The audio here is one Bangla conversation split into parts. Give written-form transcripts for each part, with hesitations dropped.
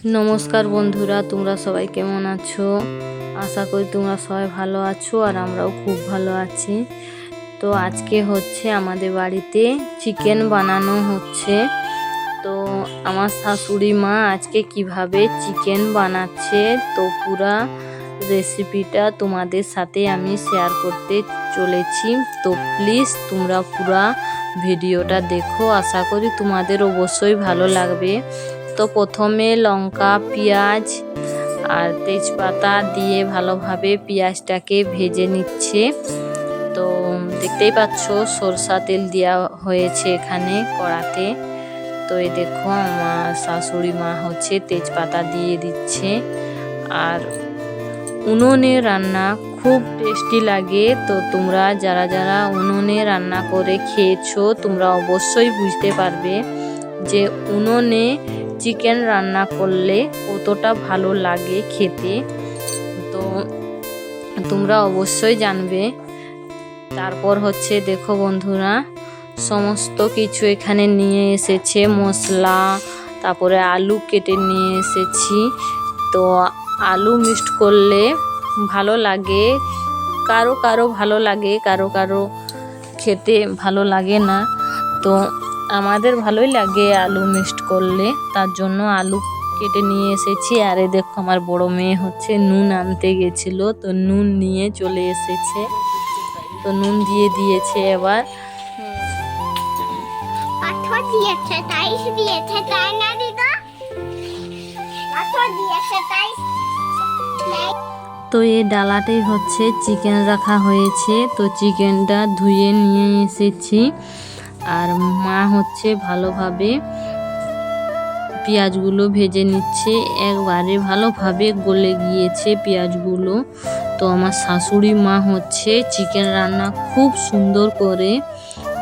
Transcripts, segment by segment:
নমস্কার বন্ধুরা, তোমরা সবাই কেমন আছো? আশা করি তোমরা সবাই ভালো আছো আর আমরাও খুব ভালো আছি। তো আজকে হচ্ছে আমাদের বাড়িতে চিকেন বানানো হচ্ছে। তো আমার শাশুড়ি মা আজকে কিভাবে চিকেন বানাচ্ছে তো পুরা রেসিপিটা তোমাদের সাথে আমি শেয়ার করতে চলেছি। তো প্লিজ তোমরা পুরা ভিডিওটা দেখো, আশা করি তোমাদের অবশ্যই ভালো লাগবে। তো প্রথমে লঙ্কা, পেঁয়াজ আর তেজপাতা দিয়ে ভালোভাবে পেঁয়াজটাকে ভেজে নিচ্ছে। তো দেখতেই পাচ্ছ সরষা তেল দেওয়া হয়েছে এখানে কড়াতে। তো এই দেখো আমার শাশুড়ি মা হচ্ছে তেজপাতা দিয়ে দিচ্ছে। আর উনুনে রান্না খুব টেস্টি লাগে। তো তোমরা যারা যারা উনুনে রান্না করে খেয়েছো তোমরা অবশ্যই বুঝতে পারবে যে উনুনে চিকেন রান্না করলে কতটা ভালো লাগে খেতে। তো তোমরা অবশ্যই জানবে। তারপর হচ্ছে দেখো বন্ধুরা, সমস্ত কিছু এখানে নিয়ে এসেছে, মশলা, তারপরে আলু কেটে নিয়ে এসেছি। তো আলু মিক্সড করলে ভালো লাগে, কারো কারো ভালো লাগে, কারো কারো খেতে ভালো লাগে না। তো আমাদের ভালোই লাগে আলু মিক্সড করলে, তার জন্য আলু কেটে নিয়ে এসেছি। আর এই দেখো আমার বড় মেয়ে হচ্ছে নুন আনতে গেছিল, তো নুন নিয়ে চলে এসেছে। তো নুন দিয়ে দিয়েছে। এবার পাথর দিয়েছে টাইস দিয়েছে, তাই না দিদা? পাথর দিয়েছে টাইস। তো এই ডালাটাই হচ্ছে চিকেন রাখা হয়েছে। তো চিকেনটা ধুয়ে নিয়ে এসেছি। আর মা হচ্ছে ভালোভাবে পেঁয়াজগুলো ভেজে নিচ্ছে, একবারে ভালোভাবে গলে গিয়েছে পেঁয়াজগুলো। তো আমার শাশুড়ি মা হচ্ছে চিকেন রান্না খুব সুন্দর করে,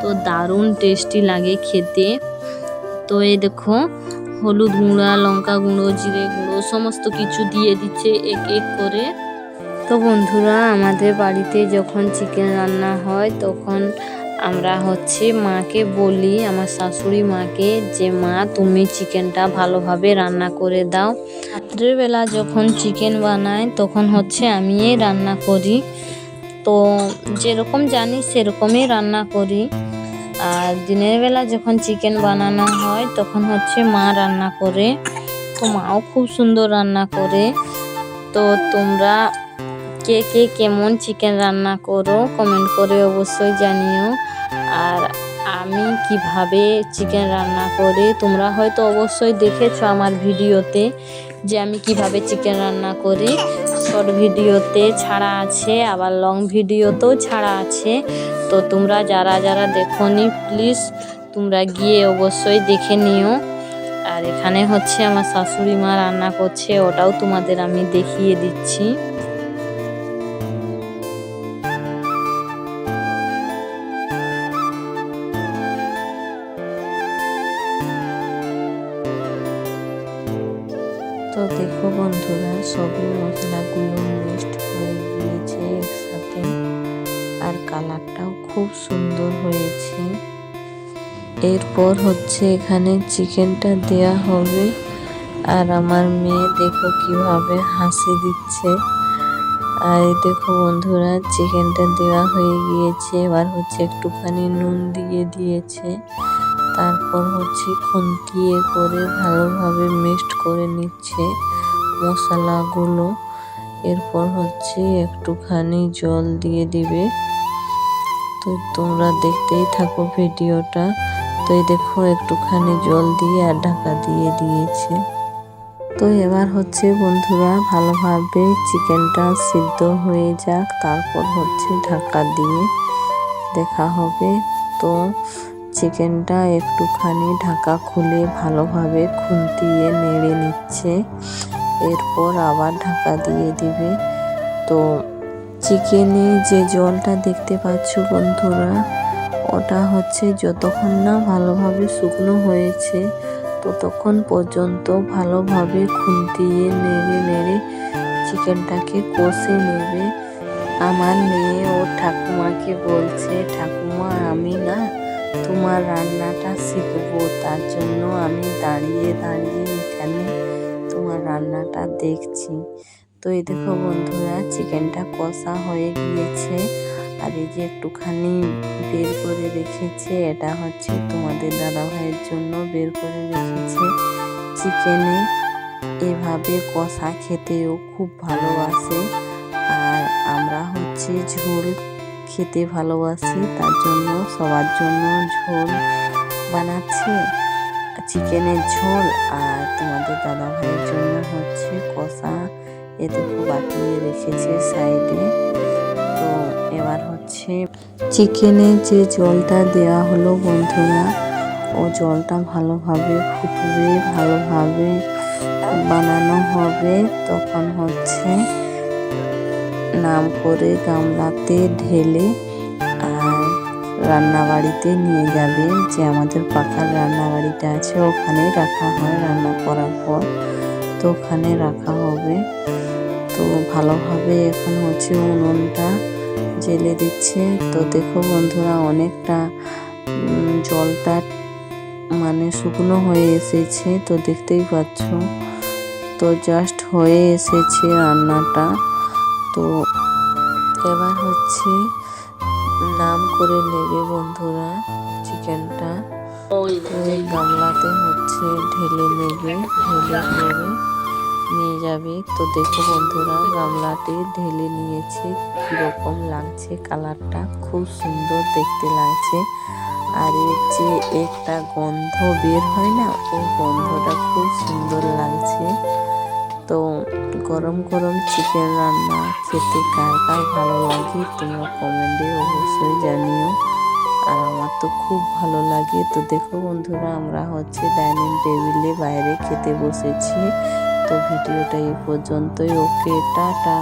তো দারুণ টেস্টি লাগে খেতে। তো এই দেখো হলুদ গুঁড়া, লঙ্কা গুঁড়ো, জিরে গুঁড়ো সমস্ত কিছু দিয়ে দিচ্ছে এক এক করে। তো বন্ধুরা, আমাদের বাড়িতে যখন চিকেন রান্না হয় তখন আমরা হচ্ছে মাকে বলি, আমার শাশুড়ি মাকে, যে মা তুমি চিকেনটা ভালোভাবে রান্না করে দাও। রাত্রেবেলা যখন চিকেন বানাই তখন হচ্ছে আমিই রান্না করি। তো যেরকম জানি সেরকমই রান্না করি। আর দিনের বেলা যখন চিকেন বানানো হয় তখন হচ্ছে মা রান্না করে। তো মাও খুব সুন্দর রান্না করে। তো তোমরা কে কে কেমন চিকেন রান্না করো কমেন্ট করে অবশ্যই জানিও। আর আমি কিভাবে চিকেন রান্না করি তোমরা হয়তো অবশ্যই দেখেছো আমার ভিডিওতে, যে আমি কিভাবে চিকেন রান্না করি। শর্ট ভিডিওতে ছাড়া আছে, আবার লং ভিডিওতেও ছাড়া আছে। তো তোমরা যারা যারা দেখোনি প্লিজ তোমরা গিয়ে অবশ্যই দেখে নিও। আর এখানে হচ্ছে আমার শাশুড়ি মা রান্না করছে, ওটাও তোমাদের আমি দেখিয়ে দিচ্ছি। তো দেখো বন্ধুরা, সবই মশলাগুলো মিক্সড হয়ে গিয়েছে একসাথে, আর কালারটাও খুব সুন্দর হয়েছে। এরপর হচ্ছে এখানে চিকেনটা দেয়া হবে। আর আমার মেয়ে দেখো কিভাবে হাসি দিচ্ছে। আর এই দেখো বন্ধুরা, চিকেনটা দেওয়া হয়ে গিয়েছে। এবার হচ্ছে একটুখানি নুন দিয়ে দিয়েছে। তারপর হচ্ছে খুন্তিয়ে করে ভালোভাবে মিক্সড করে নিচ্ছে মশলাগুলো। এরপর হচ্ছে একটুখানি জল দিয়ে দিবে। তো তোমরা দেখতেই থাকো ভিডিওটা। তো এই দেখো একটুখানি জল দিয়ে আর ঢাকা দিয়ে দিয়েছে। তো এবার হচ্ছে বন্ধুরা ভালোভাবে চিকেনটা সিদ্ধ হয়ে যাক, তারপর হচ্ছে ঢাকা দিয়ে দেখা হবে। তো চিকেনটা একটুখানি ঢাকা খুলে ভালোভাবে খুন্তিয়ে নেড়ে নিচ্ছে। এরপর আবার ঢাকা দিয়ে দিবে। তো চিকেনে যে জলটা দেখতে পাচ্ছ বন্ধুরা, ওটা হচ্ছে যতক্ষণ না ভালোভাবে শুকনো হয়েছে ততক্ষণ পর্যন্ত ভালোভাবে খুন্তিয়ে নেড়ে নেড়ে চিকেনটাকে কষে নেবে। আমার মেয়ে ওর ঠাকুমাকে বলছে, ঠাকুমা আমি না তোমার রান্নাটা শিখবো, তার জন্য আমি দাঁড়িয়ে দাঁড়িয়ে এখানে তোমার রান্নাটা দেখছি। তো এই দেখো বন্ধুরা, চিকেনটা কষা হয়ে গিয়েছে। আর এই যে একটুখানি বের করে রেখেছে, এটা হচ্ছে তোমাদের দাদা ভাইয়ের জন্য বের করে রেখেছে। চিকেনে এভাবে কষা খেতেও খুব ভালোবাসে, আর আমরা হচ্ছে ঝোল খেতে ভালোবাসি, তার জন্য সবার জন্য ঝোল বানাচ্ছি, চিকেনের ঝোল। আর তোমাদের দাদা ভাইয়ের জন্য হচ্ছে কষা। এ দেখো বাটিয়ে রেখেছে সাইডে। তো এবার হচ্ছে চিকেনে যে জলটা দেওয়া হলো বন্ধুরা, ও জলটা ভালোভাবে ফুটবে, ভালোভাবে বানানো হবে। তখন হচ্ছে নাম করে গামলাতে ঢেলে আর রান্নাবাড়িতে নিয়ে যাবে, যে আমাদের পাখার রান্নাবাড়িটা আছে ওখানে রাখা হয় রান্না করার পর। তো ওখানে রাখা হবে। তো ভালোভাবে এখন হচ্ছে উনুনটা জেলে দিচ্ছে। তো দেখো বন্ধুরা, অনেকটা জলটা মানে শুকনো হয়ে এসেছে, তো দেখতেই পাচ্ছ। তো জাস্ট হয়ে এসেছে রান্নাটা। তো এবার হচ্ছে নাম করে নেবে বন্ধুরা চিকেনটা। ওই গামলাতে হচ্ছে ঢেলে নেবে, ঢেলে করে নিয়ে যাবে। তো দেখো বন্ধুরা, গামলাতে ঢেলে নিয়েছে, কিরকম লাগছে, কালারটা খুব সুন্দর দেখতে লাগছে। আর এর যে একটা গন্ধ বের হয় না, ওই গন্ধটা খুব সুন্দর লাগছে। তো গরম গরম চিকেন রান্না খেতে কার কার ভালো লাগে তোমরা কমেন্টে অবশ্যই জানিও। আর আমার তো খুব ভালো লাগে। তো দেখো বন্ধুরা, আমরা হচ্ছে ডাইনিং টেবিলে বাইরে খেতে বসেছি। তো ভিডিওটা এই পর্যন্তই। ওকে, টাটা।